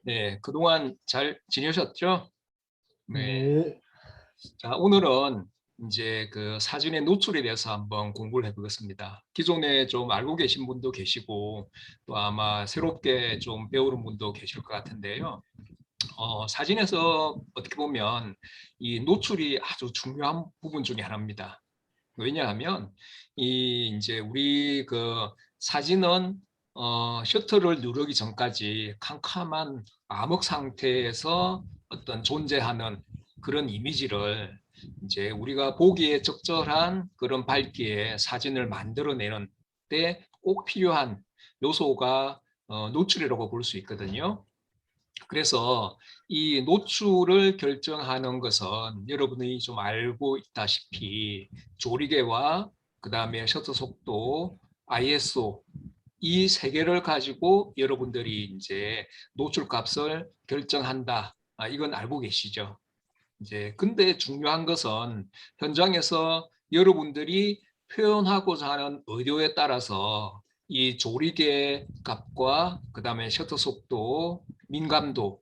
네, 그동안 잘 지내셨죠? 네. 네. 자, 오늘은 이제 그 사진의 노출에 대해서 한번 공부를 해보겠습니다. 기존에 좀 알고 계신 분도 계시고, 또 아마 새롭게 좀 배우는 분도 계실 것 같은데요. 사진에서 어떻게 보면 이 노출이 아주 중요한 부분 중에 하나입니다. 왜냐하면 이 이제 우리 그 사진은 셔터를 누르기 전까지 캄캄한 암흑 상태에서 어떤 존재하는 그런 이미지를 이제 우리가 보기에 적절한 그런 밝기에 사진을 만들어내는 때 꼭 필요한 요소가 노출이라고 볼 수 있거든요. 그래서 이 노출을 결정하는 것은 여러분이 좀 알고 있다시피 조리개와 그다음에 셔터 속도, ISO 이 세 개를 가지고 여러분들이 이제 노출 값을 결정한다. 이건 알고 계시죠? 이제 근데 중요한 것은 현장에서 여러분들이 표현하고자 하는 의도에 따라서 이 조리개 값과 그다음에 셔터 속도, 민감도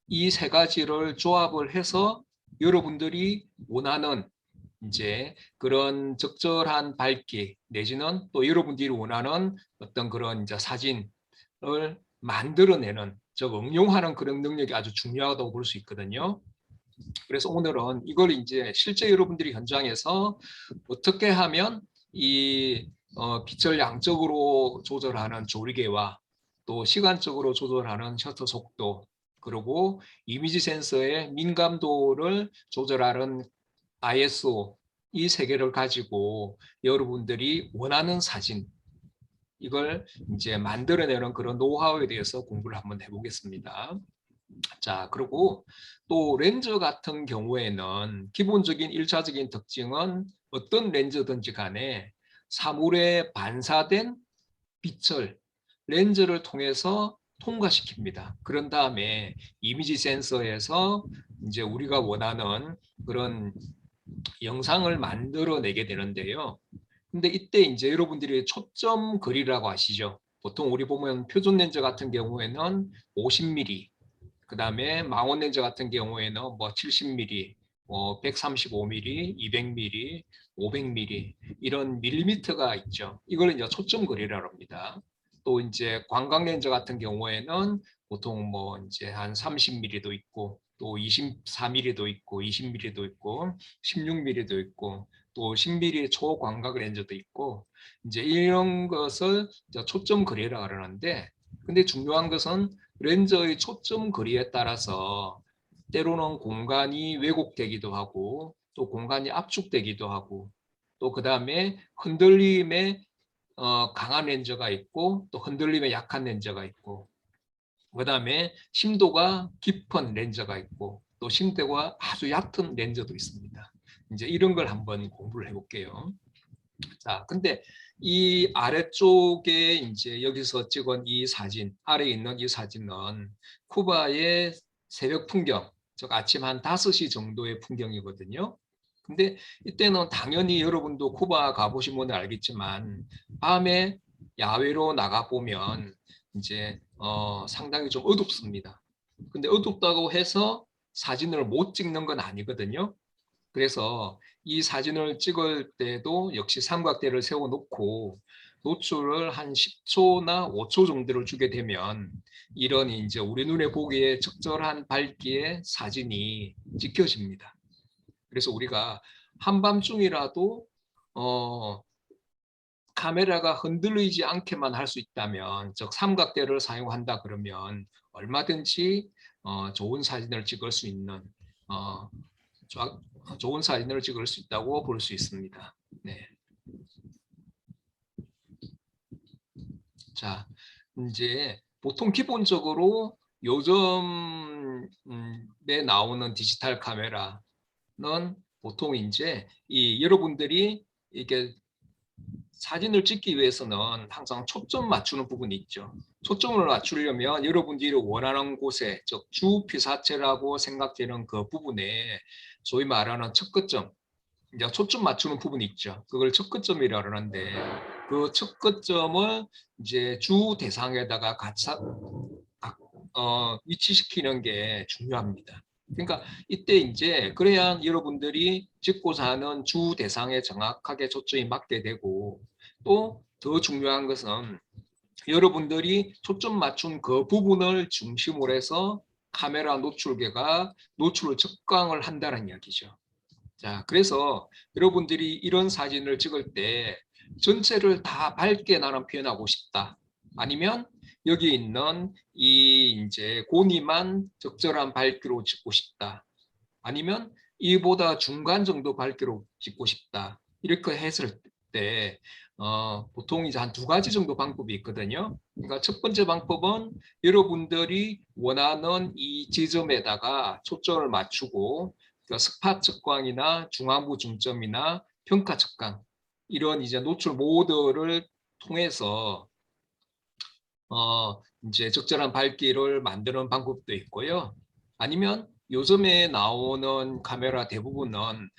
이 세 가지를 조합을 해서 여러분들이 원하는 이제 그런 적절한 밝기 내지는 또 여러분들이 원하는 어떤 그런 이제 사진을 만들어내는 즉 응용하는 그런 능력이 아주 중요하다고 볼 수 있거든요. 그래서 오늘은 이걸 이제 실제 여러분들이 현장에서 어떻게 하면 이 빛을 양적으로 조절하는 조리개와 또 시간적으로 조절하는 셔터 속도 그리고 이미지 센서의 민감도를 조절하는 ISO 이 세 개를 가지고 여러분들이 원하는 사진 이걸 이제 만들어내는 그런 노하우에 대해서 공부를 한번 해보겠습니다. 자, 그리고 또 렌즈 같은 경우에는 기본적인 일차적인 특징은 어떤 렌즈든지 간에 사물에 반사된 빛을 렌즈를 통해서 통과시킵니다. 그런 다음에 이미지 센서에서 이제 우리가 원하는 그런 영상을 만들어내게 되는데요. 근데 이때 이제 여러분들이 초점 거리라고 아시죠? 보통 우리 보면 표준 렌즈 같은 경우에는 50mm, 그 다음에 망원 렌즈 같은 경우에는 뭐 70mm, 135mm, 200mm, 500mm 이런 밀리미터가 있죠. 이걸 이제 초점 거리라고 합니다. 또 이제 광각 렌즈 같은 경우에는 보통 뭐 이제 한 30mm도 있고 또 24mm도 있고 20mm도 있고 16mm도 있고 또 10mm 초광각 렌즈도 있고 이제 이런 것을 초점 거리라고 하는데 근데 중요한 것은 렌즈의 초점 거리에 따라서 때로는 공간이 왜곡되기도 하고 또 공간이 압축되기도 하고 또 그 다음에 흔들림에 강한 렌즈가 있고 또 흔들림에 약한 렌즈가 있고 그 다음에 심도가 깊은 렌즈가 있고 또 심도가 아주 얕은 렌즈도 있습니다. 이제 이런 걸 한번 공부를 해볼게요. 자, 근데 이 아래쪽에 이제 여기서 찍은 이 사진, 아래에 있는 이 사진은 쿠바의 새벽 풍경, 즉 아침 한 5시 정도의 풍경이거든요. 근데 이때는 당연히 여러분도 쿠바 가보시면 알겠지만 밤에 야외로 나가 보면 이제 상당히 좀 어둡습니다. 근데 어둡다고 해서 사진을 못 찍는 건 아니거든요. 그래서 이 사진을 찍을 때도 역시 삼각대를 세워놓고 노출을 한 10초나 5초 정도를 주게 되면 이런 이제 우리 눈에 보기에 적절한 밝기의 사진이 찍혀집니다. 그래서 우리가 한밤중이라도 어, 카메라가 흔들리지 않게만 할 수 있다면, 즉 삼각대를 사용한다 그러면 얼마든지 좋은 사진을 찍을 수 있는 어, 좋은 사진을 찍을 수 있다고 볼 수 있습니다. 네. 자, 이제 보통 기본적으로 요즘에 나오는 디지털 카메라는 보통 이제 이 여러분들이 이게 사진을 찍기 위해서는 항상 초점 맞추는 부분이 있죠. 초점을 맞추려면 여러분들이 원하는 곳에, 즉 주피사체라고 생각되는 그 부분에 소위 말하는 척거점, 이제 초점 맞추는 부분이 있죠. 그걸 척거점이라 그러는데 그 척거점을 이제 주 대상에다가 위치시키는 게 중요합니다. 그러니까 이때 이제 그래야 여러분들이 찍고자 하는 주 대상에 정확하게 초점이 맞게 되고, 또 더 중요한 것은 여러분들이 초점 맞춘 그 부분을 중심으로 해서 카메라 노출계가 노출을 측광을 한다는 이야기죠. 자, 그래서 여러분들이 이런 사진을 찍을 때 전체를 다 밝게 나는 표현하고 싶다. 아니면 여기 있는 이 이제 고니만 적절한 밝기로 찍고 싶다. 아니면 이보다 중간 정도 밝기로 찍고 싶다. 이렇게 했을 때 보통 이제 한 두 가지 정도 방법이 있거든요. 그러니까 첫 번째 방법은 여러분들이 원하는 이 지점에다가 초점을 맞추고, 그러니까 스팟 측광이나 중앙부 중점이나 평가 측광, 이런 이제 노출 모드를 통해서 이제 적절한 밝기를 만드는 방법도 있고요. 아니면 요즘에 나오는 카메라 대부분은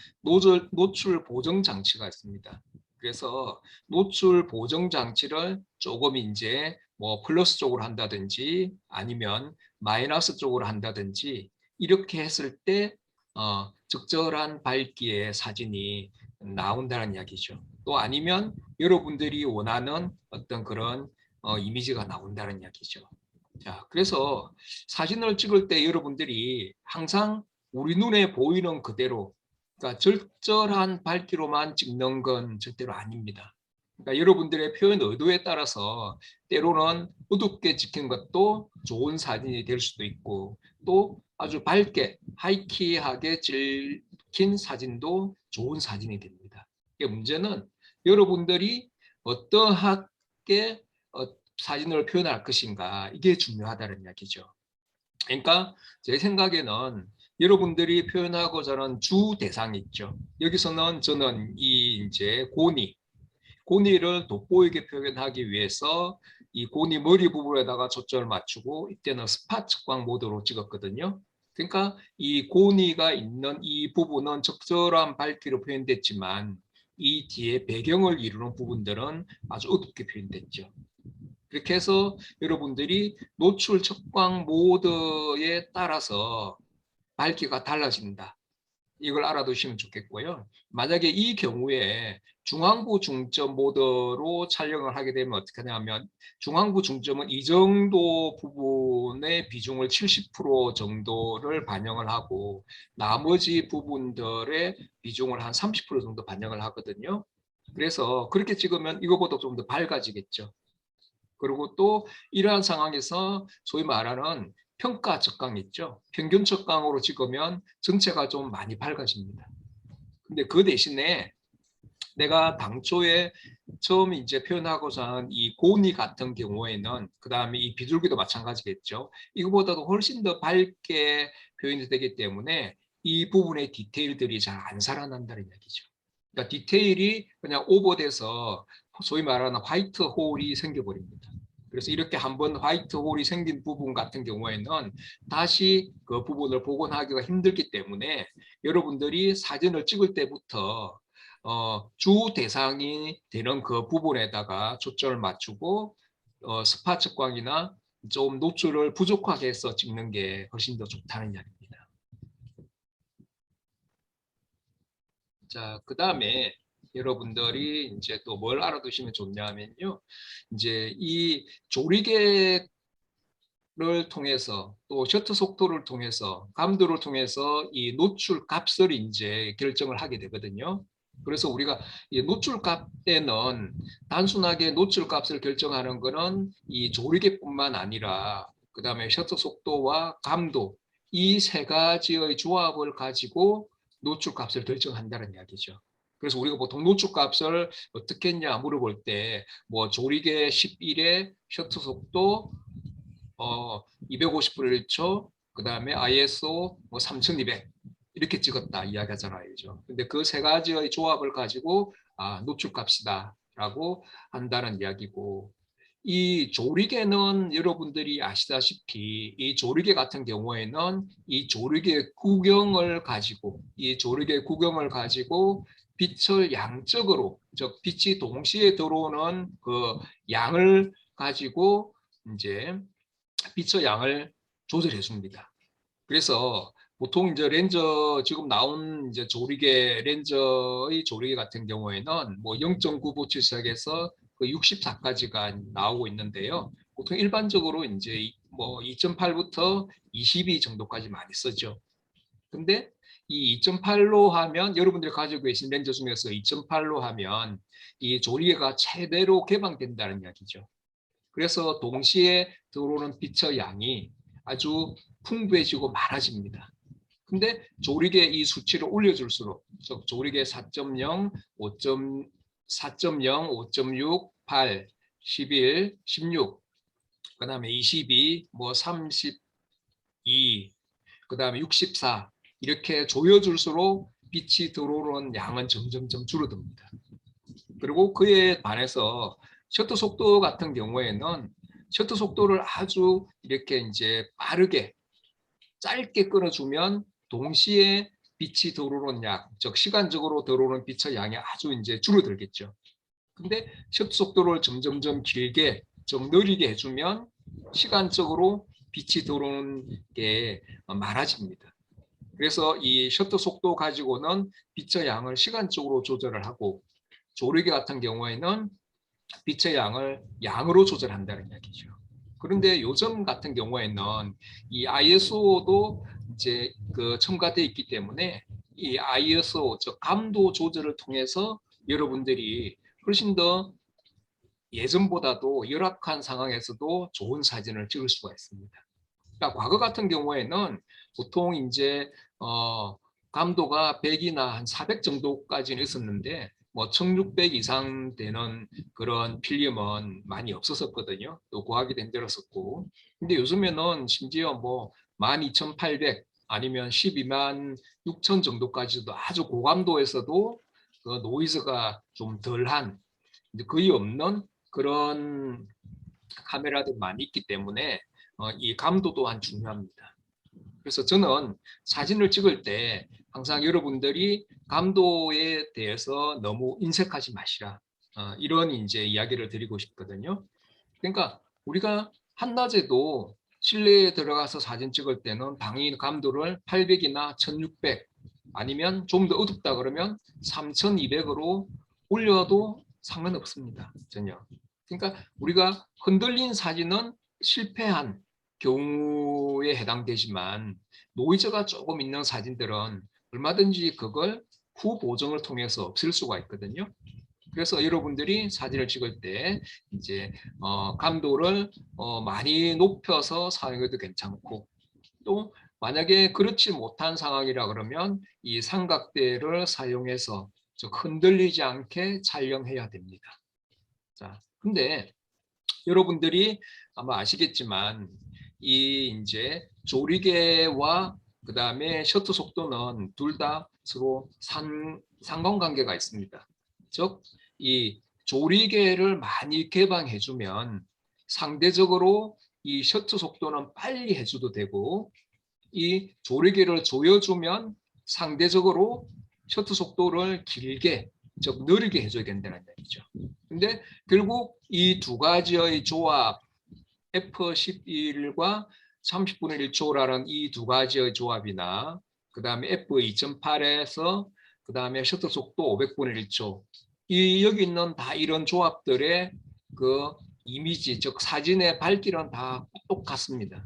노출 보정 장치가 있습니다. 그래서 노출 보정 장치를 조금 이제 뭐 플러스 쪽으로 한다든지 아니면 마이너스 쪽으로 한다든지 이렇게 했을 때 적절한 밝기의 사진이 나온다는 이야기죠. 또 아니면 여러분들이 원하는 어떤 그런 이미지가 나온다는 이야기죠. 자, 그래서 사진을 찍을 때 여러분들이 항상 우리 눈에 보이는 그대로, 그러니까 적절한 밝기로만 찍는 건 절대로 아닙니다. 그러니까 여러분들의 표현 의도에 따라서 때로는 어둡게 찍힌 것도 좋은 사진이 될 수도 있고, 또 아주 밝게 하이키하게 찍힌 사진도 좋은 사진이 됩니다. 문제는 여러분들이 어떠하게 사진을 표현할 것인가, 이게 중요하다는 이야기죠. 그러니까 제 생각에는 여러분들이 표현하고자 하는 주 대상이 있죠. 여기서는 저는 이 이제 고니를 돋보이게 표현하기 위해서 이 고니 머리 부분에다가 초점을 맞추고, 이때는 스팟 측광 모드로 찍었거든요. 그러니까 이 고니가 있는 이 부분은 적절한 밝기로 표현됐지만 이 뒤에 배경을 이루는 부분들은 아주 어둡게 표현됐죠. 그렇게 해서 여러분들이 노출 측광 모드에 따라서 밝기가 달라진다. 이걸 알아두시면 좋겠고요. 만약에 이 경우에 중앙부 중점 모드로 촬영을 하게 되면 어떻게 하냐면, 중앙부 중점은 이 정도 부분의 비중을 70% 정도를 반영을 하고, 나머지 부분들의 비중을 한 30% 정도 반영을 하거든요. 그래서 그렇게 찍으면 이거보다 좀 더 밝아지겠죠. 그리고 또 이러한 상황에서 소위 말하는 평가 적강 있죠. 평균 적강으로 찍으면 전체가 좀 많이 밝아집니다. 근데 그 대신에 내가 당초에 처음 이제 표현하고자 한 이 고니 같은 경우에는, 그 다음에 이 비둘기도 마찬가지겠죠. 이거보다도 훨씬 더 밝게 표현이 되기 때문에 이 부분의 디테일들이 잘 안 살아난다는 얘기죠. 그러니까 디테일이 그냥 오버돼서 소위 말하는 화이트 홀이 생겨버립니다. 그래서 이렇게 한번 화이트 홀이 생긴 부분 같은 경우에는 다시 그 부분을 복원하기가 힘들기 때문에 여러분들이 사진을 찍을 때부터 주 대상이 되는 그 부분에다가 초점을 맞추고 스팟 측광이나 좀 노출을 부족하게 해서 찍는 게 훨씬 더 좋다는 이야기입니다. 자, 그 다음에 여러분들이 이제 또 뭘 알아두시면 좋냐면요. 이제 이 조리개를 통해서, 또 셔터 속도를 통해서, 감도를 통해서 이 노출 값을 이제 결정을 하게 되거든요. 그래서 우리가 이 노출 값에는 단순하게 노출 값을 결정하는 것은 이 조리개뿐만 아니라, 그 다음에 셔터 속도와 감도, 이 세 가지의 조합을 가지고 노출 값을 결정한다는 이야기죠. 그래서 우리가 보통 노출 값을 어떻게 했냐 물어볼 때, 뭐 조리개 11에 셔터 속도 250분의1초, 그 다음에 ISO 뭐 3200 이렇게 찍었다 이야기하잖아요. 근데 그 세 가지의 조합을 가지고 노출값이다라고 한다는 이야기고, 이 조리개는 여러분들이 아시다시피 이 조리개 같은 경우에는 이 조리개 구경을 가지고 빛을 양적으로, 즉 빛이 동시에 들어오는 그 양을 가지고 이제 빛의 양을 조절해 줍니다. 그래서 보통 이제 렌저 지금 나온 이제 조리개 렌저의 조리개 같은 경우에는 뭐 0.9부터 시작해서 그 64까지가 나오고 있는데요. 보통 일반적으로 이제 뭐 2.8부터 22 정도까지 많이 쓰죠. 근데 이 2.8로 하면 여러분들이 가지고 계신 렌저 중에서 2.8로 하면 이 조리개가 최대로 개방된다는 이야기죠. 그래서 동시에 들어오는 빛의 양이 아주 풍부해지고 많아집니다. 근데 조리개 이 수치를 올려줄수록 즉 조리개 4.0, 4.0, 5.6, 8, 11, 16, 그다음에 22, 뭐 32, 그다음에 64 이렇게 조여줄수록 빛이 들어오는 양은 점점점 줄어듭니다. 그리고 그에 반해서 셔터 속도 같은 경우에는 셔터 속도를 아주 이렇게 이제 빠르게 짧게 끊어주면 동시에 빛이 들어오는 양, 즉 시간적으로 들어오는 빛의 양이 아주 이제 줄어들겠죠. 근데 셔터 속도를 점점점 길게 좀 느리게 해주면 시간적으로 빛이 들어오는 게 많아집니다. 그래서 이 셔터 속도 가지고는 빛의 양을 시간적으로 조절을 하고 조리개 같은 경우에는 빛의 양을 양으로 조절한다는 이야기죠. 그런데 요즘 같은 경우에는 이 ISO도 이제 그 첨가되어 있기 때문에 이 ISO 즉 감도 조절을 통해서 여러분들이 훨씬 더 예전보다도 열악한 상황에서도 좋은 사진을 찍을 수가 있습니다. 그러니까 과거 같은 경우에는 보통 이제 감도가 100이나 한 400 정도까지는 있었는데 뭐 1600 이상 되는 그런 필름은 많이 없었었거든요. 또 고하기도 힘들었었고. 근데 요즘에는 심지어 뭐 12800 아니면 12만 6천 정도까지도 아주 고감도에서도 그 노이즈가 좀 덜한 거의 없는 그런 카메라들 많이 있기 때문에 이 감도 또한 중요합니다. 그래서 저는 사진을 찍을 때 항상 여러분들이 감도에 대해서 너무 인색하지 마시라. 이런 이제 이야기를 드리고 싶거든요. 그러니까 우리가 한낮에도 실내에 들어가서 사진 찍을 때는 당연히 감도를 800이나 1600 아니면 좀 더 어둡다 그러면 3200으로 올려도 상관없습니다. 전혀. 그러니까 우리가 흔들린 사진은 실패한 경우에 해당되지만 노이즈가 조금 있는 사진들은 얼마든지 그걸 후 보정을 통해서 없앨 수가 있거든요. 그래서 여러분들이 사진을 찍을 때 이제 감도를 많이 높여서 사용해도 괜찮고 또 만약에 그렇지 못한 상황이라 그러면 이 삼각대를 사용해서 즉 흔들리지 않게 촬영해야 됩니다. 자, 근데 여러분들이 아마 아시겠지만 이 이제 조리개와 그 다음에 셔터 속도는 둘 다 서로 상관관계가 있습니다. 즉 이 조리개를 많이 개방해주면 상대적으로 이 셔터 속도는 빨리 해줘도 되고 이 조리개를 조여주면 상대적으로 셔터 속도를 길게 즉 느리게 해줘야 된다는 얘기죠. 근데 결국 이 두 가지의 조합 F11과 30분의 1초라는 이 두 가지의 조합이나 그 다음에 F2.8에서 그 다음에 셔터 속도 500분의 1초 이 여기 있는 다 이런 조합들의 그 이미지 즉 사진의 밝기는 다 똑같습니다.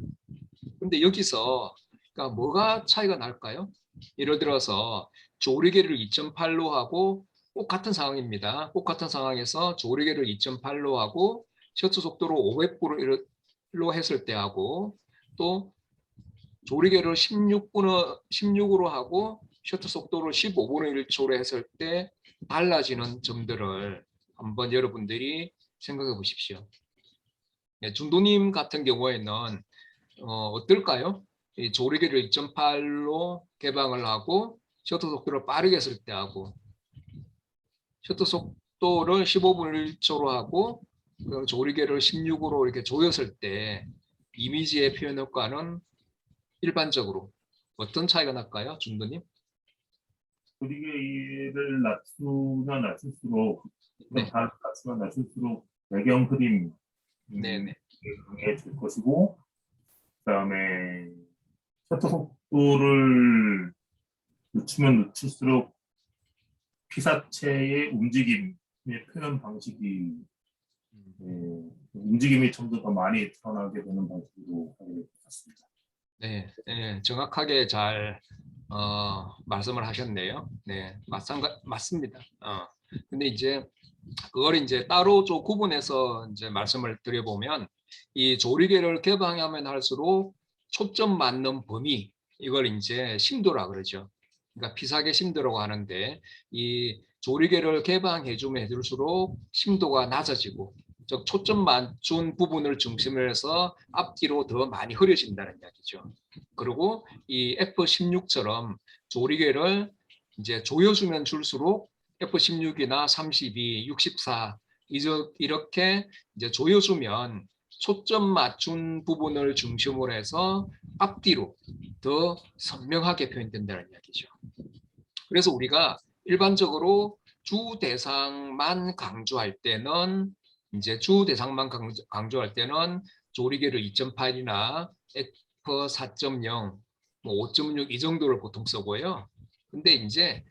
근데 여기서 그러니까 뭐가 차이가 날까요? 예를 들어서 조리개를 2.8로 하고 꼭 같은 상황입니다. 꼭 같은 상황에서 조리개를 2.8로 하고 셔터 속도로 500%로 했을 때 하고 또 조리개를 16으로 하고 셔터 속도를 15분의 1초로 했을 때 달라지는 점들을 한번 여러분들이 생각해 보십시오. 네, 중도님 같은 경우에는 어떨까요? 이 조리개를 2.8로 개방을 하고 셔터 속도를 빠르게 했을 때 하고 셔터 속도를 15분의 1초로 하고 조리개를 16으로 이렇게 조였을 때 이미지의 표현 효과는 일반적으로 어떤 차이가 날까요? 중도님? 조리개를 낮추면 낮출수록 네, 다 낮추면 낮출수록 배경 그림 네, 네, 강해질 것이고 그다음에 셔터 속도를 늦추면 늦출수록 피사체의 움직임의 표현 방식이 움직임이 좀 더 많이 드러나게 되는 방식으로 하게 될 것 같습니다. 네, 네, 정확하게 잘 말씀을 하셨네요. 네, 맞습니다. 근데 이제 그걸 이제 따로 좀 구분해서 이제 말씀을 드려보면 이 조리개를 개방하면 할수록 초점 맞는 범위 이걸 이제 심도라 그러죠. 그러니까 피사계 심도라고 하는데 이 조리개를 개방해 주면 해줄수록 심도가 낮아지고 즉 초점 맞춘 부분을 중심으로 해서 앞뒤로 더 많이 흐려진다는 이야기죠. 그리고 이 F16처럼 조리개를 이제 조여주면 줄수록 F16이나 32, 64 이렇게 이제 조여주면 초점 맞춘 부분을 중심으로 해서 앞뒤로 더 선명하게 표현된다는 이야기죠. 그래서 우리가 일반적으로 주 대상만 강조할 때는 이제 주 대상만 강조할 때는 조리개를 2.8이나 F4.0, 뭐 5.6 이 정도를 보통 쓰고요. 근데 이제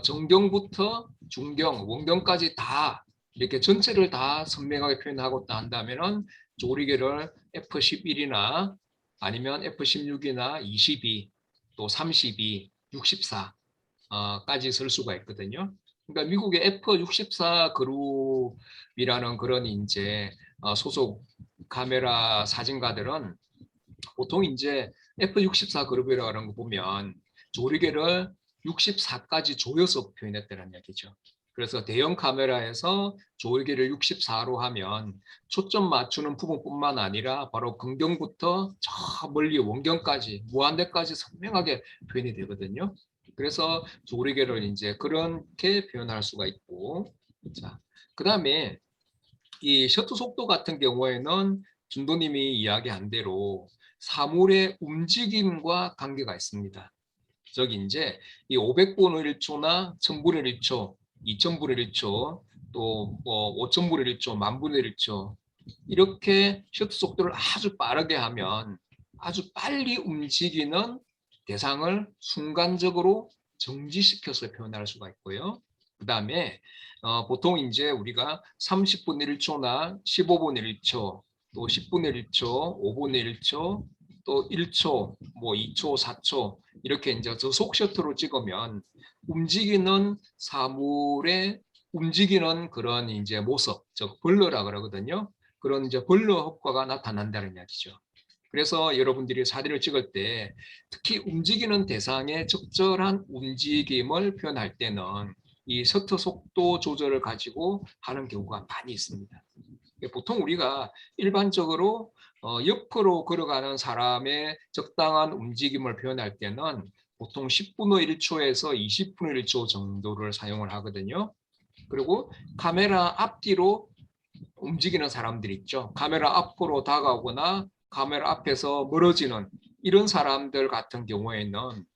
정경부터 중경, 원경까지 다 이렇게 전체를 다 선명하게 표현하고 한다면은 조리개를 F11이나 아니면 F16이나 22, 또 32, 64 까지 쓸 수가 있거든요. 그러니까 미국의 F64 그룹이라는 그런 이제 소속 카메라 사진가들은 보통 이제 F64 그룹이라는 거 보면 조리개를 64까지 조여서 표현했다는 얘기죠. 그래서 대형 카메라에서 조리개를 64로 하면 초점 맞추는 부분뿐만 아니라 바로 근경부터 저 멀리 원경까지 무한대까지 선명하게 표현이 되거든요. 그래서 조리개를 이제 그렇게 표현할 수가 있고, 자, 그다음에 이 셔터 속도 같은 경우에는 준도님이 이야기한 대로 사물의 움직임과 관계가 있습니다. 저기 이제 이 500분의 1초나 1000분의 1초, 2000분의 1초, 또뭐 5000분의 1초, 10,000분의 1초 이렇게 셔터 속도를 아주 빠르게 하면 아주 빨리 움직이는 대상을 순간적으로 정지시켜서 표현할 수가 있고요. 그 다음에 보통 이제 우리가 30분의 1초나 15분의 1초, 또 10분의 1초, 5분의 1초, 또 1초, 뭐 2초, 4초 이렇게 이제 저속 셔터로 찍으면 움직이는 사물의 움직이는 그런 이제 모습, 즉 벌러라 그러거든요. 그런 이제 벌러 효과가 나타난다는 이야기죠. 그래서 여러분들이 사진을 찍을 때 특히 움직이는 대상의 적절한 움직임을 표현할 때는 이 셔터 속도 조절을 가지고 하는 경우가 많이 있습니다. 보통 우리가 일반적으로 옆으로 걸어가는 사람의 적당한 움직임을 표현할 때는 보통 10분의 1초에서 20분의 1초 정도를 사용을 하거든요. 그리고 카메라 앞뒤로 움직이는 사람들 있죠. 카메라 앞으로 다가오거나 카메라 앞에서 멀어지는 이런 사람들 같은 경우에는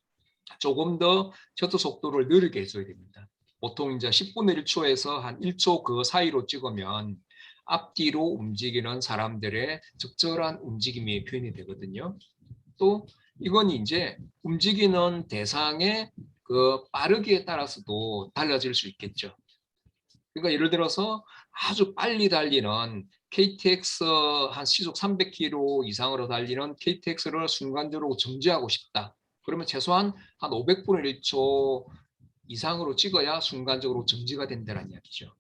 조금 더 셔터 속도를 느리게 해줘야 됩니다. 보통 이제 10분의 1초에서 한 1초 그 사이로 찍으면 앞뒤로 움직이는 사람들의 적절한 움직임이 표현이 되거든요. 또 이건 이제 움직이는 대상의 그 빠르기에 따라서도 달라질 수 있겠죠. 그러니까 예를 들어서 아주 빨리 달리는 KTX 한 시속 300km 이상으로 달리는 KTX를 순간적으로 정지하고 싶다. 그러면 최소한 한 500분의 1초 이상으로 찍어야 순간적으로 정지가 된다는 이야기죠.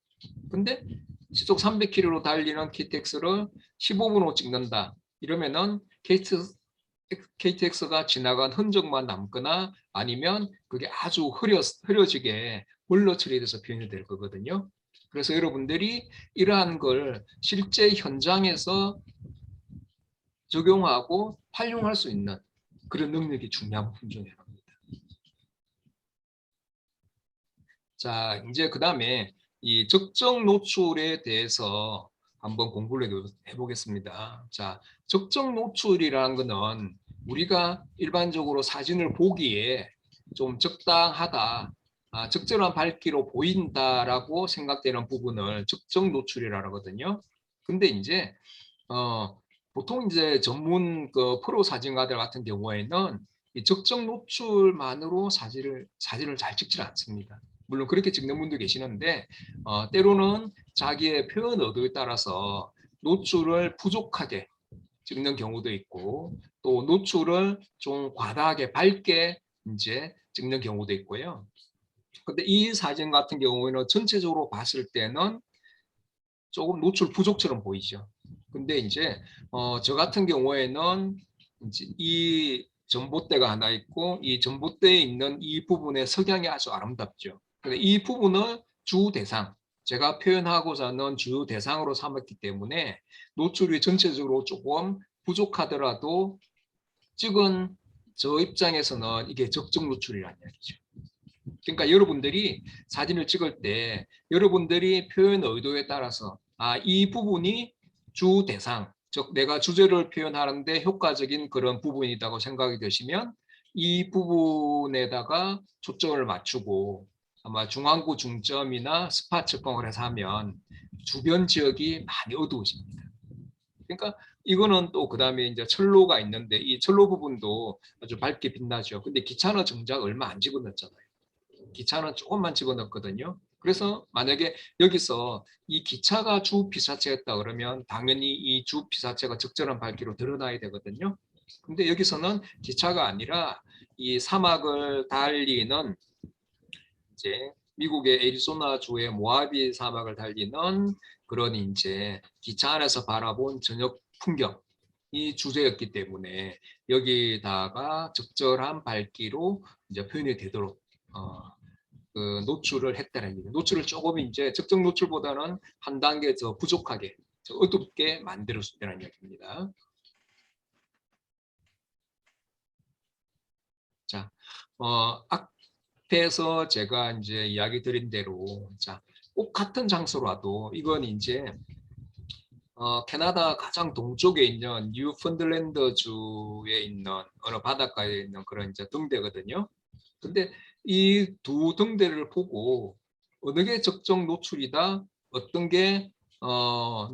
근데 시속 300km로 달리는 KTX를 15분으로 찍는다. 이러면은 KTX가 지나간 흔적만 남거나 아니면 그게 아주 흐려지게 블러 처리돼서 표현이 될 거거든요. 그래서 여러분들이 이러한 걸 실제 현장에서 적용하고 활용할 수 있는 그런 능력이 중요한 부분 중에 하나입니다. 자, 이제 그 다음에 이 적정 노출에 대해서 한번 공부를 해보겠습니다. 자, 적정 노출이라는 것은 우리가 일반적으로 사진을 보기에 좀 적당하다, 적절한 밝기로 보인다라고 생각되는 부분을 적정 노출이라고 하거든요. 근데 이제 보통 이제 전문 그 프로 사진가들 같은 경우에는 이 적정 노출만으로 사진을 잘 찍지 않습니다. 물론 그렇게 찍는 분도 계시는데 때로는 자기의 표현 의도에 따라서 노출을 부족하게 찍는 경우도 있고 또 노출을 좀 과다하게 밝게 이제 찍는 경우도 있고요. 근데 이 사진 같은 경우에는 전체적으로 봤을 때는 조금 노출 부족처럼 보이죠. 근데 이제 저 같은 경우에는 이제 이 전봇대가 하나 있고 이 전봇대에 있는 이 부분의 석양이 아주 아름답죠. 근데 이 부분을 주 대상, 제가 표현하고자 하는 주요 대상으로 삼았기 때문에 노출이 전체적으로 조금 부족하더라도 찍은 저 입장에서는 이게 적정 노출이라는 이야기죠. 그러니까 여러분들이 사진을 찍을 때 여러분들이 표현 의도에 따라서 이 부분이 주 대상, 즉 내가 주제를 표현하는데 효과적인 그런 부분이라고 생각이 되시면 이 부분에다가 초점을 맞추고 아마 중앙구 중점이나 스팟 측정을 해서 하면 주변 지역이 많이 어두워집니다. 그러니까 이거는 또 그다음에 이제 철로가 있는데 이 철로 부분도 아주 밝게 빛나죠. 근데 기차는 정작 얼마 안 집어넣었잖아요. 기차는 조금만 집어넣거든요. 그래서 만약에 여기서 이 기차가 주 피사체였다 그러면 당연히 이 주 피사체가 적절한 밝기로 드러나야 되거든요. 근데 여기서는 기차가 아니라 이 사막을 달리는 이제 미국의 애리조나 주의 모하비 사막을 달리는 그런 이제 기차 안에서 바라본 저녁 풍경이 주제였기 때문에 여기다가 적절한 밝기로 이제 표현이 되도록 그 노출을 했다는 얘기예요. 노출을 조금 이제 적정 노출보다는 한 단계 더 부족하게, 더 어둡게 만들었다는 얘기입니다. 자, 앞에서 제가 이제 이야기 드린 대로, 자, 꼭 같은 장소라도 이건 이제 캐나다 가장 동쪽에 있는 뉴펀들랜드 주에 있는 어느 바닷가에 있는 그런 이제 등대거든요. 근데 이 두 등대를 보고 어느 게 적정 노출이다, 어떤 게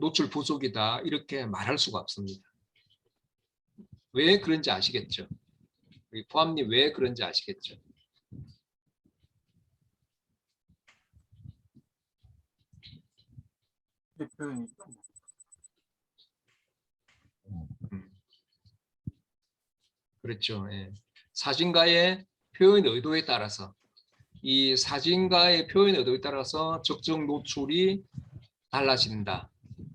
노출 부족이다 이렇게 말할 수가 없습니다. 왜 그런지 아시겠죠? 우리 포함님 왜 그런지 아시겠죠? 표현이 그렇죠. 예. 사진가의 표현 의도에 따라서 이 사진가의 표현 의도에 따라서 적정 노출이 달라진다.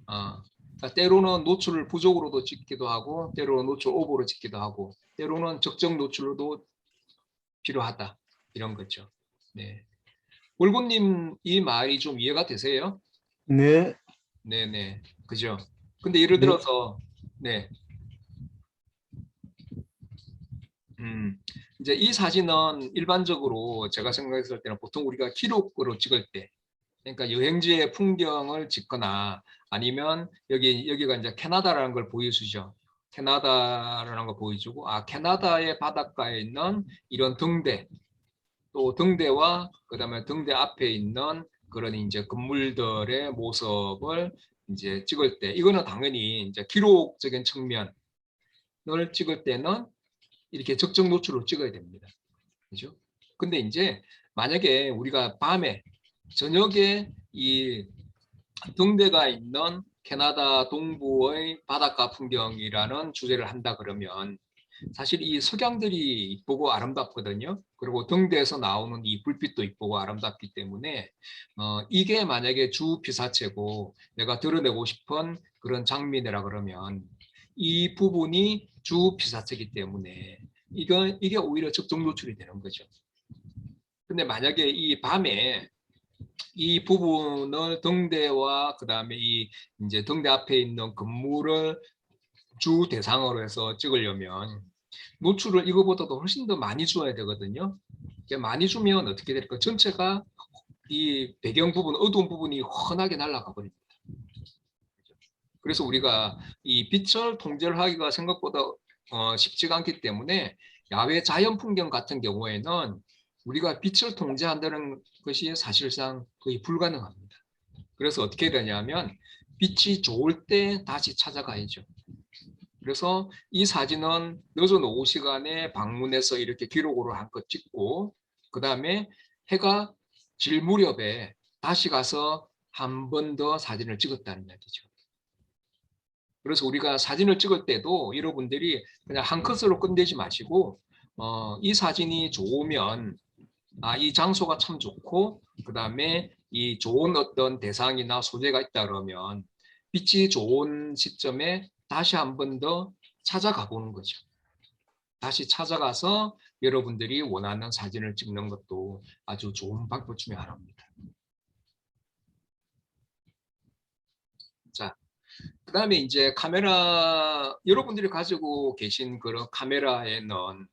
그러니까 때로는 노출을 부족으로도 찍기도 하고 때로는 노출 오버로 찍기도 하고 때로는 적정 노출로도 필요하다. 이런 거죠. 네. 월급님 이 말이 좀 이해가 되세요? 네, 네네. 그죠? 근데 예를 네. 들어서 네. 이제 이 사진은 일반적으로 제가 생각했을 때는 보통 우리가 기록으로 찍을 때 그러니까 여행지의 풍경을 찍거나 아니면 여기가 이제 캐나다라는 걸 보여주죠. 캐나다라는 걸 보여주고 캐나다의 바닷가에 있는 이런 등대 또 등대와 그다음에 등대 앞에 있는 그런 이제 건물들의 모습을 이제 찍을 때 이거는 당연히 이제 기록적인 측면을 찍을 때는 이렇게 적정 노출로 찍어야 됩니다. 그죠? 근데 이제 만약에 우리가 밤에 저녁에 이 등대가 있는 캐나다 동부의 바닷가 풍경이라는 주제를 한다 그러면 사실 이 석양들이 이쁘고 아름답거든요. 그리고 등대에서 나오는 이 불빛도 이쁘고 아름답기 때문에 이게 만약에 주 피사체고 내가 드러내고 싶은 그런 장면이라 그러면 이 부분이 주 피사체이기 때문에 이게 오히려 적정 노출이 되는 거죠. 근데 만약에 이 밤에 이 부분을 등대와 그다음에 이 이제 등대 앞에 있는 건물을 주 대상으로 해서 찍으려면 노출을 이거보다도 훨씬 더 많이 줘야 되거든요. 많이 주면 어떻게 될까? 전체가 이 배경 부분, 어두운 부분이 훤하게 날아가 버립니다. 그래서 우리가 이 빛을 통제를 하기가 생각보다 쉽지가 않기 때문에 야외 자연 풍경 같은 경우에는 우리가 빛을 통제한다는 것이 사실상 거의 불가능합니다. 그래서 어떻게 되냐면 빛이 좋을 때 다시 찾아가야죠. 그래서 이 사진은 늦은 오후 시간에 방문해서 이렇게 기록으로 한껏 찍고 그 다음에 해가 질 무렵에 다시 가서 한 번 더 사진을 찍었다는 이야기죠. 그래서 우리가 사진을 찍을 때도 여러분들이 그냥 한 컷으로 끝내지 마시고 이 사진이 좋으면 이 장소가 참 좋고 그 다음에 이 좋은 어떤 대상이나 소재가 있다 그러면 빛이 좋은 시점에 다시 한 번 더 찾아가 보는 거죠. 다시 찾아가서 여러분들이 원하는 사진을 찍는 것도 아주 좋은 방법 중에 하나입니다. 자, 그 다음에 이제 카메라, 여러분들이 가지고 계신 그런 카메라에는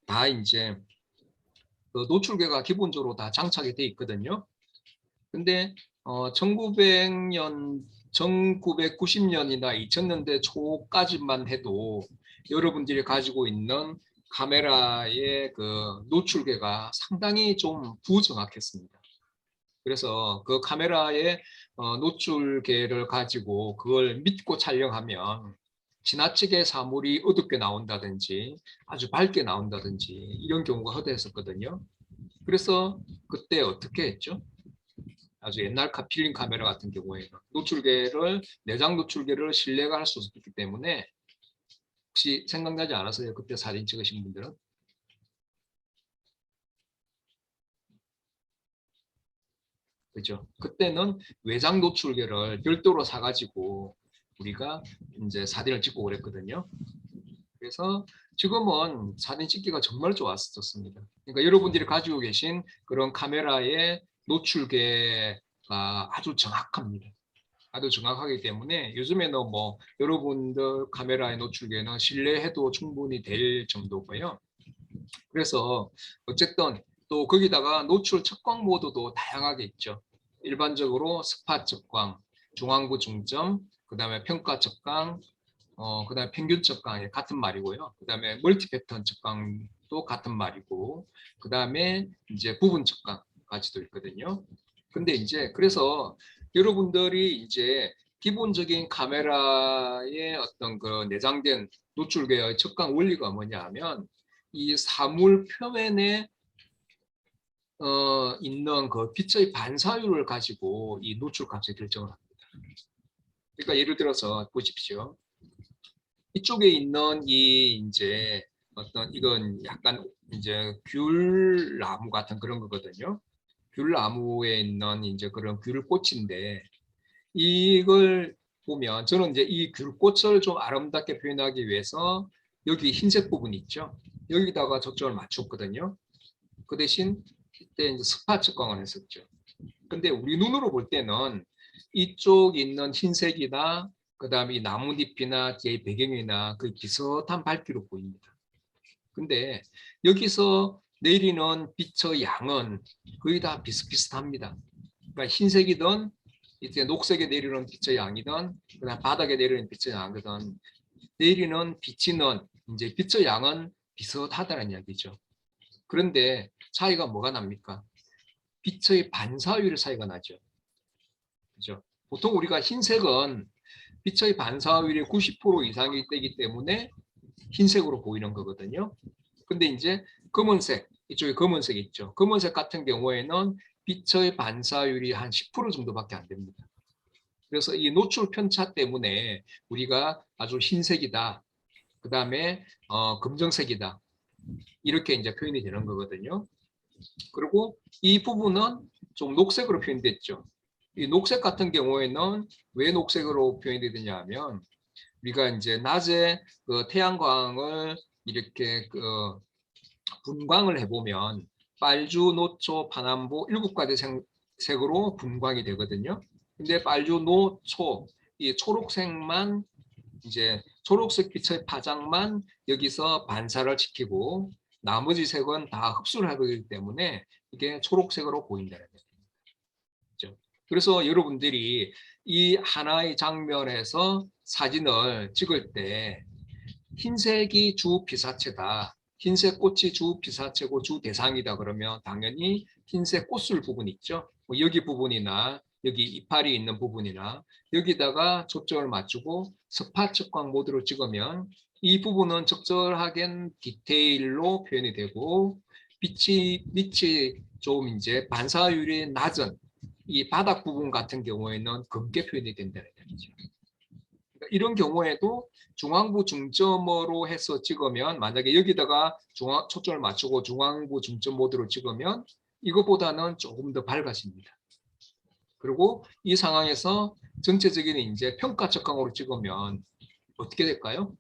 다 이제 그 노출계가 기본적으로 다 장착이 돼 있거든요. 근데 1900년, 1990년이나 2000년대 초까지만 해도 여러분들이 가지고 있는 카메라의 그 노출계가 상당히 좀 부정확했습니다. 그래서 그 카메라의 노출계를 가지고 그걸 믿고 촬영하면 지나치게 사물이 어둡게 나온다든지 아주 밝게 나온다든지 이런 경우가 허다했었거든요. 그래서 그때 어떻게 했죠? 아주 옛날 필름 카메라 같은 경우에는 노출계를 내장 노출계를 신뢰가 할 수 없기 때문에 혹시 생각나지 않았어요? 그때 사진 찍으신 분들은? 그죠? 그때는 외장 노출계를 별도로 사가지고 우리가 이제 사진을 찍고 그랬거든요. 그래서 지금은 사진 찍기가 정말 좋았었습니다. 그러니까 여러분들이 가지고 계신 그런 카메라의 노출계가 아주 정확합니다. 아주 정확하기 때문에 요즘에는 뭐 여러분들 카메라의 노출계는 신뢰해도 충분히 될 정도고요. 그래서 어쨌든 또 거기다가 노출 측광 모드도 다양하게 있죠. 일반적으로 스팟 측광, 중앙부 중점, 그 다음에 평가 측광, 그 다음에 평균 측광 같은 말이고요. 그 다음에 멀티 패턴 측광도 같은 말이고, 그 다음에 이제 부분 측광까지도 있거든요. 근데 이제 그래서 여러분들이 이제 기본적인 카메라의 어떤 그 내장된 노출계의 측광 원리가 뭐냐 하면 이 사물 표면에 있는 그 빛의 반사율을 가지고 이 노출 값을 결정을 합니다. 그러니까 예를 들어서 보십시오. 이쪽에 있는 이 이제 어떤 이건 약간 이제 귤나무 같은 그런 거거든요. 귤나무에 있는 이제 그런 귤꽃인데 이걸 보면 저는 이제 이 귤꽃을 좀 아름답게 표현하기 위해서 여기 흰색 부분 있죠. 여기다가 적정을 맞췄거든요. 그 대신 이때 이제 스팟 측광을 했었죠. 근데 우리 눈으로 볼 때는 이쪽 있는 흰색이나 그다음에 이 나뭇잎이나 뒤에 배경이나 그 비슷한 밝기로 보입니다. 근데 여기서 내리는 빛의 양은 거의 다 비슷비슷합니다. 그러니까 흰색이든 이제 녹색에 내리는 빛의 양이든 그다음 바닥에 내리는 빛의 양이든 내리는 비치는 이제 빛의 양은 비슷하다는 이야기죠. 그런데 차이가 뭐가 납니까? 빛의 반사율의 차이가 나죠. 그죠? 보통 우리가 흰색은 빛의 반사율이 90% 이상이 되기 때문에 흰색으로 보이는 거거든요. 근데 이제 검은색, 이쪽에 검은색 있죠. 검은색 같은 경우에는 빛의 반사율이 한 10% 정도밖에 안 됩니다. 그래서 이 노출 편차 때문에 우리가 아주 흰색이다. 그 다음에 검정색이다. 이렇게 이제 표현이 되는 거거든요. 그리고 이 부분은 좀 녹색으로 표현됐죠. 이 녹색 같은 경우에는 왜 녹색으로 표현이 되냐 하면 우리가 이제 낮에 그 태양광을 이렇게 그 분광을 해보면 빨주, 노초, 파남보 7가지 색으로 분광이 되거든요. 근데 빨주, 노초, 이 초록색만 이제 초록색 빛의 파장만 여기서 반사를 시키고 나머지 색은 다 흡수를 하기 때문에 이게 초록색으로 보인다는 거죠. 그래서 여러분들이 이 하나의 장면에서 사진을 찍을 때 흰색이 주 피사체다. 흰색 꽃이 주 피사체고 주 대상이다 그러면 당연히 흰색 꽃술 부분 있죠. 뭐 여기 부분이나 여기 이파리 있는 부분이나 여기다가 초점을 맞추고 스팟 측광 모드로 찍으면 이 부분은 적절하게 디테일로 표현이 되고 빛이 좀 이제 반사율이 낮은 이 바닥 부분 같은 경우에는 검게 표현이 된다는 얘기죠. 그러니까 이런 경우에도 중앙부 중점으로 해서 찍으면 만약에 여기다가 초점을 맞추고 중앙부 중점 모드로 찍으면 이것보다는 조금 더 밝아집니다. 그리고 이 상황에서 전체적인 이제 평가 측광으로 찍으면 어떻게 될까요?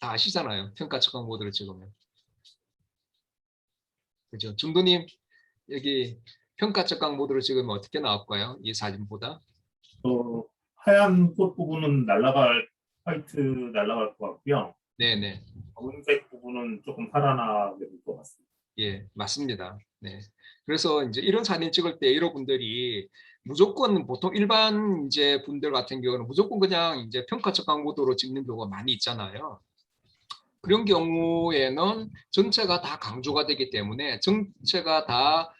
다 아시잖아요. 평가 측광 모드를 찍으면. 그죠? 중도님 여기 평가 측광 모드로 찍으면 어떻게 나올까요? 이 사진보다. 하얀 꽃 부분은 화이트 날아갈 것 같고요. 네네. 검은색 부분은 조금 살아나게 될 것 같습니다. 예, 맞습니다. 네. 그래서 이제 이런 사진 찍을 때 여러분들이 무조건 보통 일반 이제 분들 같은 경우는 무조건 그냥 이제 평가 측광 모드로 찍는 경우가 많이 있잖아요. 그런 경우에는 전체가 다 강조가 되기 때문에 전체가 다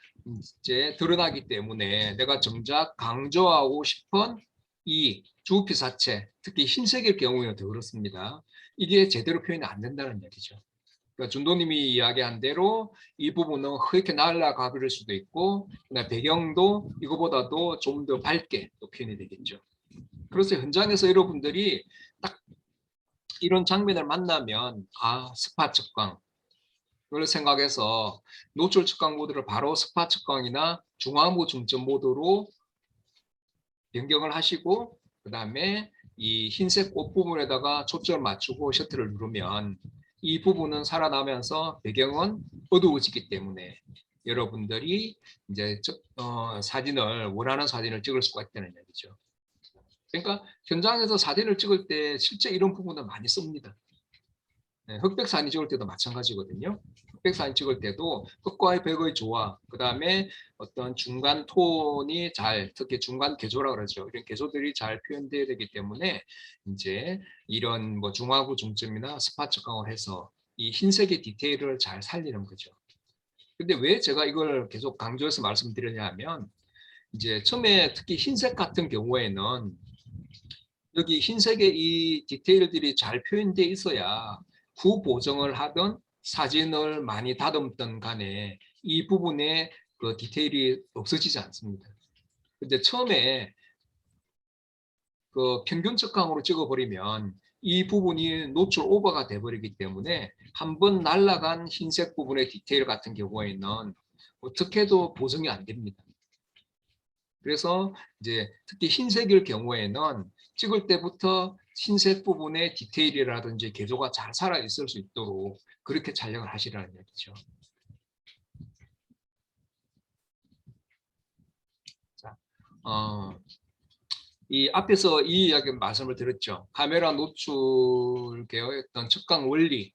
이제 드러나기 때문에 내가 정작 강조하고 싶은 이 주피사체, 특히 흰색일 경우에는 더 그렇습니다. 이게 제대로 표현이 안 된다는 얘기죠. 그러니까 준도님이 이야기한 대로 이 부분은 흐릿게 날아가 버릴 수도 있고 배경도 이거보다도 좀 더 밝게 또 표현이 되겠죠. 그래서 현장에서 여러분들이 딱 이런 장면을 만나면 스팟 측광 을 생각해서 노출 측광 모드를 바로 스팟 측광이나 중앙부 중점 모드로 변경을 하시고 그 다음에 이 흰색 꽃 부분에다가 초점을 맞추고 셔터를 누르면 이 부분은 살아나면서 배경은 어두워지기 때문에 여러분들이 이제 사진을 원하는 사진을 찍을 수가 있다는 얘기죠. 그러니까 현장에서 사진을 찍을 때 실제 이런 부분을 많이 씁니다. 네, 흑백 사진 찍을 때도 마찬가지거든요. 흑백 사진 찍을 때도 흑과의 백의 조화, 그 다음에 어떤 중간 톤이 특히 중간 개조라 그러죠. 이런 개조들이 잘 표현돼야 되기 때문에 이제 이런 뭐 중화구 중점이나 스팟 측광을 해서 이 흰색의 디테일을 잘 살리는 거죠. 근데 왜 제가 이걸 계속 강조해서 말씀드리냐면 이제 처음에 특히 흰색 같은 경우에는 여기 흰색의 이 디테일들이 잘 표현되어 있어야 구보정을 하든 사진을 많이 다듬든 간에 이 부분에 그 디테일이 없어지지 않습니다. 근데 처음에 그 평균 측광으로 찍어버리면 이 부분이 노출 오버가 돼버리기 때문에 한번 날아간 흰색 부분의 디테일 같은 경우에는 어떻게도 보정이 안 됩니다. 그래서 이제 특히 흰색일 경우에는 찍을 때부터 흰색 부분의 디테일이라든지 개조가 잘 살아 있을 수 있도록 그렇게 촬영을 하시라는 얘기죠. 자, 이 앞에서 이 이야기 말씀을 드렸죠. 카메라 노출 계의 어떤 측광 원리는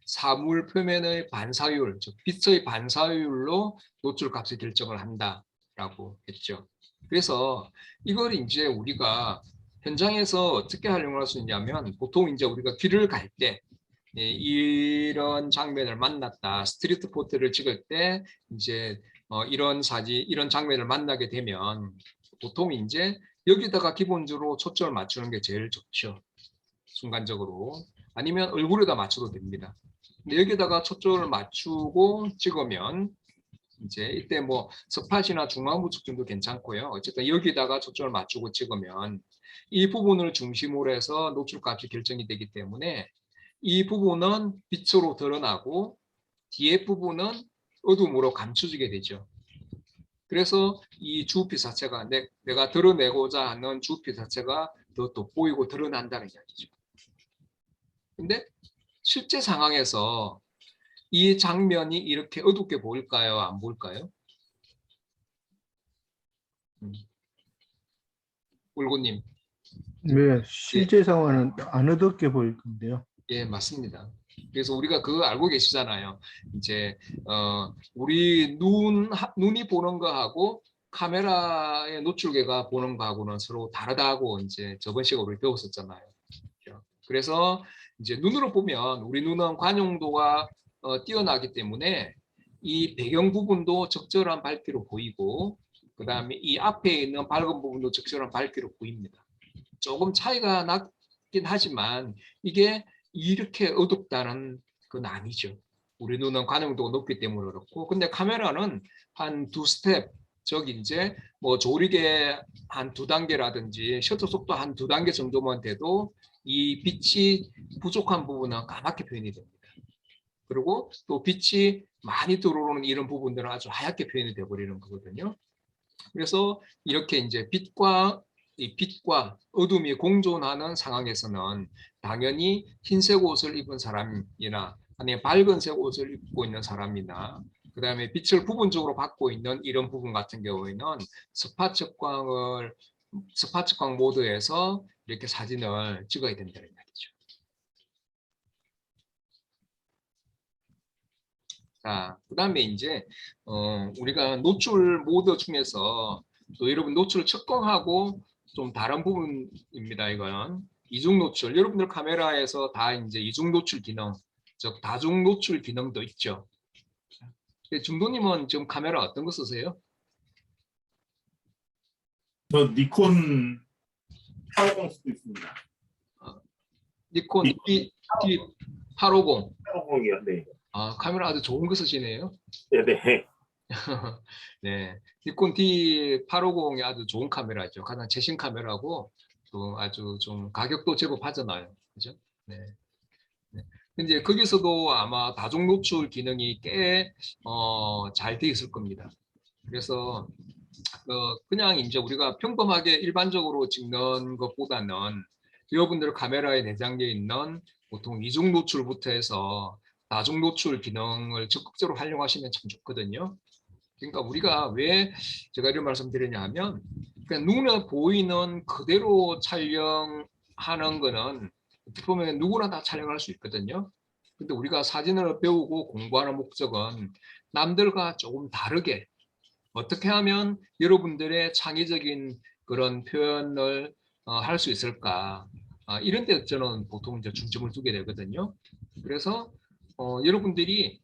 사물 표면의 반사율, 즉 빛의 반사율로 노출 값을 결정을 한다라고 했죠. 그래서 이걸 이제 우리가 현장에서 어떻게 활용할 수 있냐면 보통 이제 우리가 길을 갈 때 이런 장면을 만났다, 스트리트 포토를 찍을 때 이제 이런 장면을 만나게 되면 보통 이제 여기다가 기본적으로 초점을 맞추는 게 제일 좋죠. 순간적으로. 아니면 얼굴에다 맞춰도 됩니다. 근데 여기다가 초점을 맞추고 찍으면 이제 이때 뭐 스팟이나 중앙부 측정도 괜찮고요. 어쨌든 여기다가 초점을 맞추고 찍으면 이 부분을 중심으로 해서 노출값이 결정이 되기 때문에 이 부분은 빛으로 드러나고 뒤에 부분은 어둠으로 감춰지게 되죠. 그래서 이 주피 자체가 내가 드러내고자 하는 주피 자체가 더 돋보이고 드러난다는 이야기죠. 근데 실제 상황에서 이 장면이 이렇게 어둡게 보일까요? 안 보일까요? 울고님. 네, 실제 상황은 안 어둡게 보일 건데요. 예, 맞습니다. 그래서 우리가 그거 알고 계시잖아요. 이제 우리 눈이 보는 거하고 카메라의 노출계가 보는 거하고는 서로 다르다고 이제 저번 시간에 우리 배웠었잖아요. 그래서 이제 눈으로 보면 우리 눈은 관용도가 뛰어나기 때문에 이 배경 부분도 적절한 밝기로 보이고 그 다음에 이 앞에 있는 밝은 부분도 적절한 밝기로 보입니다. 조금 차이가 나긴 하지만 이게 이렇게 어둡다는 건 아니죠. 우리 눈은 관용도가 높기 때문에 그렇고, 근데 카메라는 한 두 스텝, 즉 이제 뭐 조리개 한 두 단계라든지 셔터 속도 한 두 단계 정도만 돼도 이 빛이 부족한 부분은 까맣게 표현이 됩니다. 그리고 또 빛이 많이 들어오는 이런 부분들은 아주 하얗게 표현이 되어버리는 거거든요. 그래서 이렇게 이제 빛과 어둠이 공존하는 상황에서는 당연히 흰색 옷을 입은 사람이나 아니면 밝은색 옷을 입고 있는 사람이나 그 다음에 빛을 부분적으로 받고 있는 이런 부분 같은 경우에는 스팟 측광 모드에서 이렇게 사진을 찍어야 된다는 말이죠. 자, 그 다음에 이제 우리가 노출 모드 중에서 또 여러분 노출을 측정하고 좀 다른 부분입니다. 이건 이중 노출. 여러분들 카메라에서 다 이제 이중 노출 기능, 즉 다중 노출 기능도 있죠. 중도님은 지금 카메라 어떤 거 쓰세요? 저 니콘 850 쓰고 있습니다. 니콘 D850. 850이요. 네. 아, 카메라 아주 좋은 거 쓰시네요. 네네. 네, 니콘 D850이 아주 좋은 카메라죠. 가장 최신 카메라고 또 아주 좀 가격도 제법 하잖아요. 그죠? 네. 네. 근데 거기서도 아마 다중 노출 기능이 꽤 잘 돼 있을 겁니다. 그래서 그냥 이제 우리가 평범하게 일반적으로 찍는 것보다는 여러분들 카메라에 내장되어 있는 보통 이중 노출부터 해서 다중 노출 기능을 적극적으로 활용하시면 참 좋거든요. 그러니까 우리가 왜 제가 이런 말씀 드리냐면 그냥 눈에 보이는 그대로 촬영하는 거는 어떻게 보면 누구나 다 촬영할 수 있거든요. 근데 우리가 사진을 배우고 공부하는 목적은 남들과 조금 다르게 어떻게 하면 여러분들의 창의적인 그런 표현을 할 수 있을까, 이런 데 저는 보통 이제 중점을 두게 되거든요. 그래서 여러분들이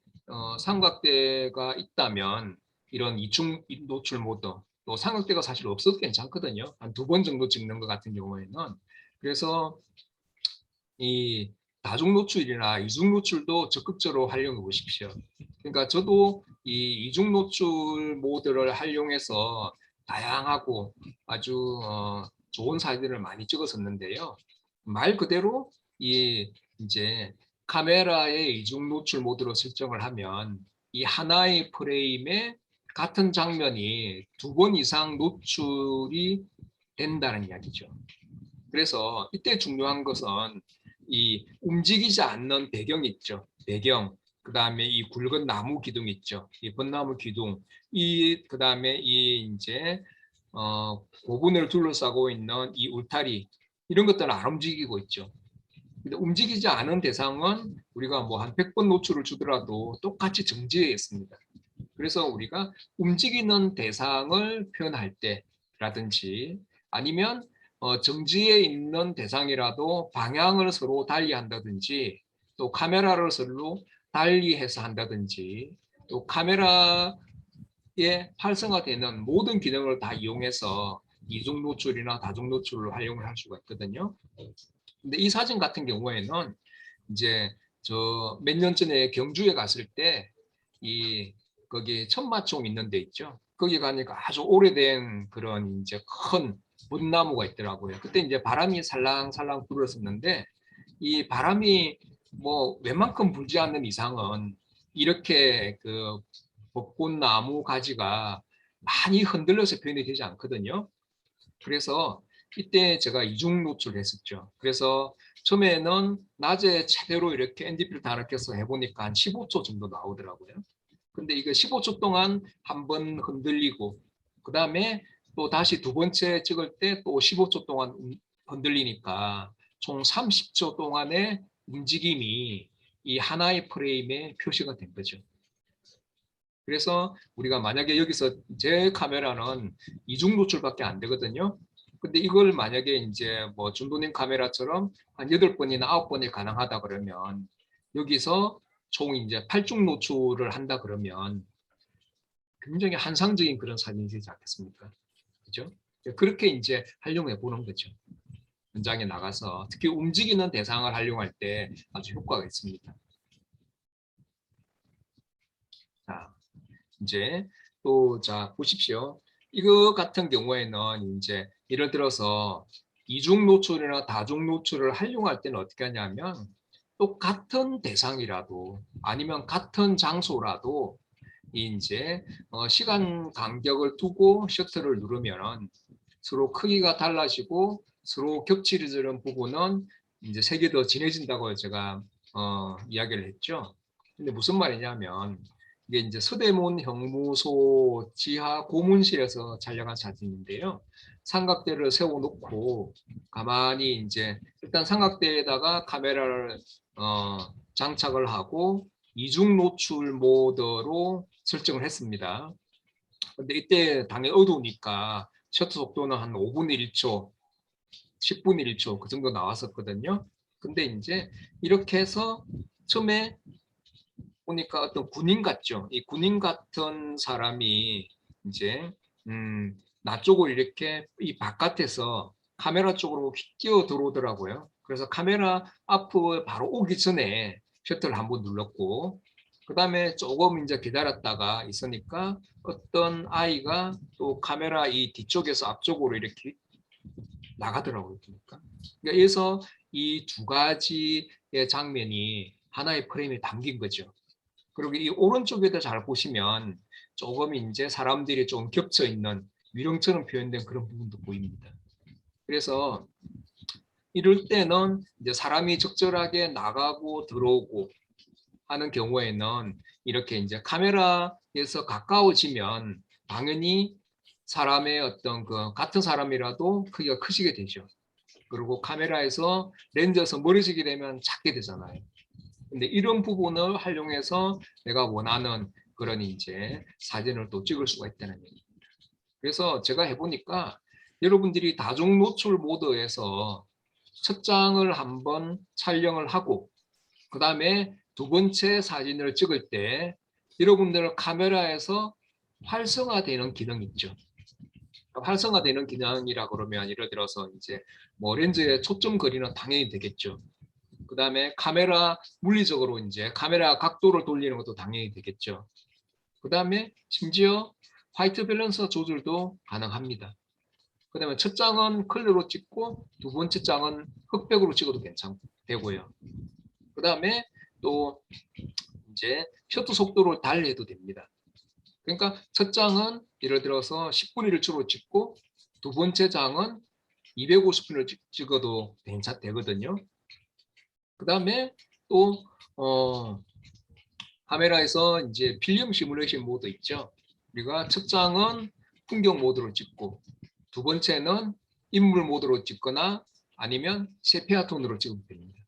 삼각대가 있다면 이런 이중 노출 모드, 또 삼각대가 사실 없어도 괜찮거든요. 한 두 번 정도 찍는 것 같은 경우에는. 그래서 이 다중 노출이나 이중 노출도 적극적으로 활용해 보십시오. 그러니까 저도 이 이중 노출 모드를 활용해서 다양하고 아주 좋은 사진을 많이 찍었었는데요. 말 그대로 이 이제 카메라의 이중 노출 모드로 설정을 하면 이 하나의 프레임에 같은 장면이 두 번 이상 노출이 된다는 이야기죠. 그래서 이때 중요한 것은 이 움직이지 않는 배경 있죠. 배경. 그 다음에 이 굵은 나무 기둥 있죠. 이 벚나무 기둥. 그 다음에 이 이제 고분을 둘러싸고 있는 이 울타리. 이런 것들은 안 움직이고 있죠. 근데 움직이지 않은 대상은 우리가 뭐 한 100번 노출을 주더라도 똑같이 정지해 있습니다. 그래서 우리가 움직이는 대상을 표현할 때라든지 아니면 정지해 있는 대상이라도 방향을 서로 달리한다든지 또 카메라를 서로 달리해서 한다든지 또 카메라에 활성화되는 모든 기능을 다 이용해서 이중 노출이나 다중 노출을 활용을 할 수가 있거든요. 근데 이 사진 같은 경우에는 이제 저 몇 년 전에 경주에 갔을 때 거기 천마총 있는 데 있죠. 거기 가니까 아주 오래된 그런 이제 큰 벚나무가 있더라고요. 그때 이제 바람이 살랑살랑 불었었는데 이 바람이 뭐 웬만큼 불지 않는 이상은 이렇게 그 벚꽃나무 가지가 많이 흔들려서 표현이 되지 않거든요. 그래서 이때 제가 이중 노출을 했었죠. 그래서 처음에는 낮에 제대로 이렇게 ND 필터 하나 껴서 해보니까 한 15초 정도 나오더라고요. 근데 이거 15초 동안 한번 흔들리고 그 다음에 또 다시 두 번째 찍을 때 또 15초 동안 흔들리니까 총 30초 동안의 움직임이 이 하나의 프레임에 표시가 된 거죠. 그래서 우리가 만약에 여기서 제 카메라는 이중 노출밖에 안 되거든요. 근데 이걸 만약에 이제 뭐 준도님 카메라처럼 한 8번이나 9번이 가능하다 그러면 여기서 총 이제 8중 노출을 한다 그러면 굉장히 환상적인 그런 사진이 되지 않겠습니까? 그죠? 그렇게 이제 활용해 보는 거죠. 현장에 나가서 특히 움직이는 대상을 활용할 때 아주 효과가 있습니다. 자, 이제 또 자 보십시오. 이거 같은 경우에는 이제 예를 들어서 이중 노출이나 다중 노출을 활용할 때는 어떻게 하냐면 똑같은 대상이라도 아니면 같은 장소라도 이제 시간 간격을 두고 셔터를 누르면 서로 크기가 달라지고 서로 겹치는 부분은 이제 색이 더 진해진다고 제가 이야기를 했죠. 근데 무슨 말이냐면 이게 이제 서대문 형무소 지하 고문실에서 촬영한 사진인데요. 삼각대를 세워놓고 가만히 이제 일단 삼각대에다가 카메라를 장착을 하고 이중 노출 모드로 설정을 했습니다. 근데 이때 당연히 어두우니까 셔터 속도는 한 5분의 1초, 10분의 1초 그 정도 나왔었거든요. 근데 이제 이렇게 해서 처음에 보니까 어떤 군인 같죠. 이 군인 같은 사람이 이제 나 쪽을 이렇게 이 바깥에서 카메라 쪽으로 휙 뛰어 들어오더라고요. 그래서 카메라 앞을 바로 오기 전에 셔터를 한번 눌렀고 그 다음에 조금 이제 기다렸다가 있으니까 어떤 아이가 또 카메라 이 뒤쪽에서 앞쪽으로 이렇게 나가더라고요. 그러니까 그래서 이 두 가지의 장면이 하나의 프레임에 담긴 거죠. 그리고 이 오른쪽에도 잘 보시면 조금 이제 사람들이 좀 겹쳐 있는 위령처럼 표현된 그런 부분도 보입니다. 그래서 이럴 때는 이제 사람이 적절하게 나가고 들어오고 하는 경우에는 이렇게 이제 카메라에서 가까워지면 당연히 사람의 어떤 그 같은 사람이라도 크기가 크시게 되죠. 그리고 카메라에서 렌즈에서 멀어지게 되면 작게 되잖아요. 근데 이런 부분을 활용해서 내가 원하는 그런 이제 사진을 또 찍을 수가 있다는 얘기입니다. 그래서 제가 해보니까 여러분들이 다중 노출 모드에서 첫 장을 한번 촬영을 하고 그 다음에 두 번째 사진을 찍을 때 여러분들 카메라에서 활성화되는 기능이 있죠. 활성화되는 기능이라 그러면 예를 들어서 이제 뭐 렌즈에 초점 거리는 당연히 되겠죠. 그 다음에 카메라 물리적으로 이제 카메라 각도를 돌리는 것도 당연히 되겠죠. 그 다음에 심지어 화이트 밸런스 조절도 가능합니다. 그 다음에 첫 장은 컬러로 찍고 두 번째 장은 흑백으로 찍어도 되고요. 그 다음에 또 이제 셔터 속도를 달리해도 됩니다. 그러니까 첫 장은 예를 들어서 10분의 1초로 찍고 두 번째 장은 250분을 찍어도 되거든요. 그 다음에 또 카메라에서 이제 필름 시뮬레이션 모드 있죠. 우리가 첫 장은 풍경 모드로 찍고 두 번째는 인물 모드로 찍거나 아니면 세피아 톤으로 찍으면 됩니다.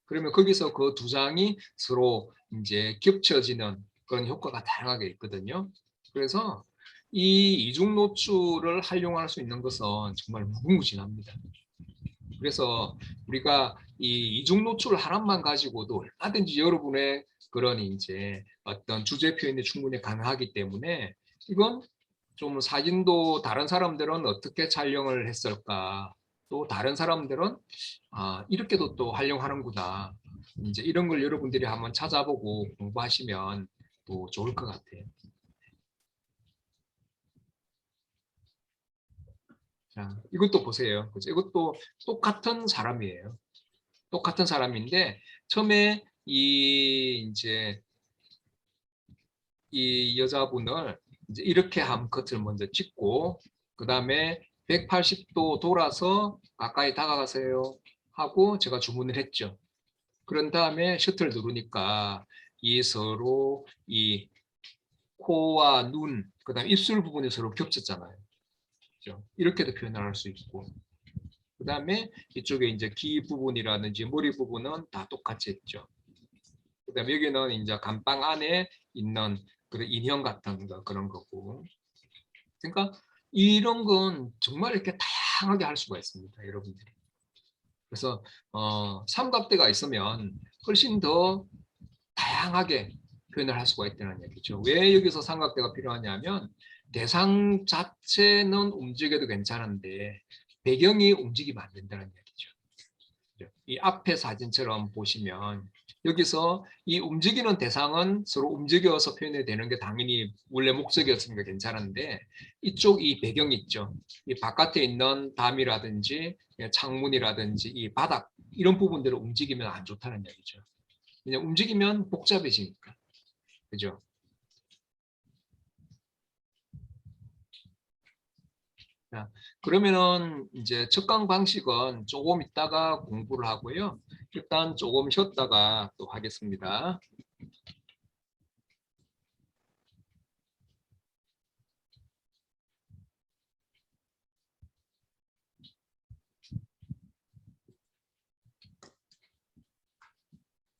그러면 거기서 그 두 장이 서로 이제 겹쳐지는 그런 효과가 다양하게 있거든요. 그래서 이 이중 노출을 활용할 수 있는 것은 정말 무궁무진합니다. 그래서 우리가 이 이중 노출 하나만 가지고도 얼마든지 여러분의 그런 이제 어떤 주제 표현이 충분히 가능하기 때문에 이건 좀 사진도 다른 사람들은 어떻게 촬영을 했을까 또 다른 사람들은 이렇게도 또 활용하는구나 이제 이런 걸 여러분들이 한번 찾아보고 공부하시면 또 좋을 것 같아요. 자, 이것도 보세요. 그죠? 이것도 똑같은 사람이에요. 똑같은 사람인데 처음에 이제 이 여자분을 이제 이렇게 한 컷을 먼저 찍고 그 다음에 180도 돌아서 가까이 다가가세요 하고 제가 주문을 했죠. 그런 다음에 셔터를 누르니까 이 서로 이 코와 눈, 그 다음에 입술 부분이 서로 겹쳤잖아요. 그렇죠? 이렇게도 표현을 할 수 있고 그 다음에 이쪽에 이제 귀 부분이라든지 머리 부분은 다 똑같이 했죠. 그 다음에 여기는 이제 감방 안에 있는 그런 인형 같은 거 그런 거고. 그러니까 이런 건 정말 이렇게 다양하게 할 수가 있습니다, 여러분들이. 그래서 삼각대가 있으면 훨씬 더 다양하게 표현을 할 수가 있다는 얘기죠. 왜 여기서 삼각대가 필요하냐면 대상 자체는 움직여도 괜찮은데 배경이 움직이면 안 된다는 얘기죠. 이 앞에 사진처럼 보시면 여기서 이 움직이는 대상은 서로 움직여서 표현이 되는 게 당연히 원래 목적이었으니까 괜찮은데 이쪽 이 배경 있죠. 이 바깥에 있는 담이라든지 창문이라든지 이 바닥 이런 부분들을 움직이면 안 좋다는 얘기죠. 그냥 움직이면 복잡해지니까. 그죠? 자, 그러면은 이제 척강 방식은 조금 있다가 공부를 하고요. 일단 조금 쉬었다가 또 하겠습니다.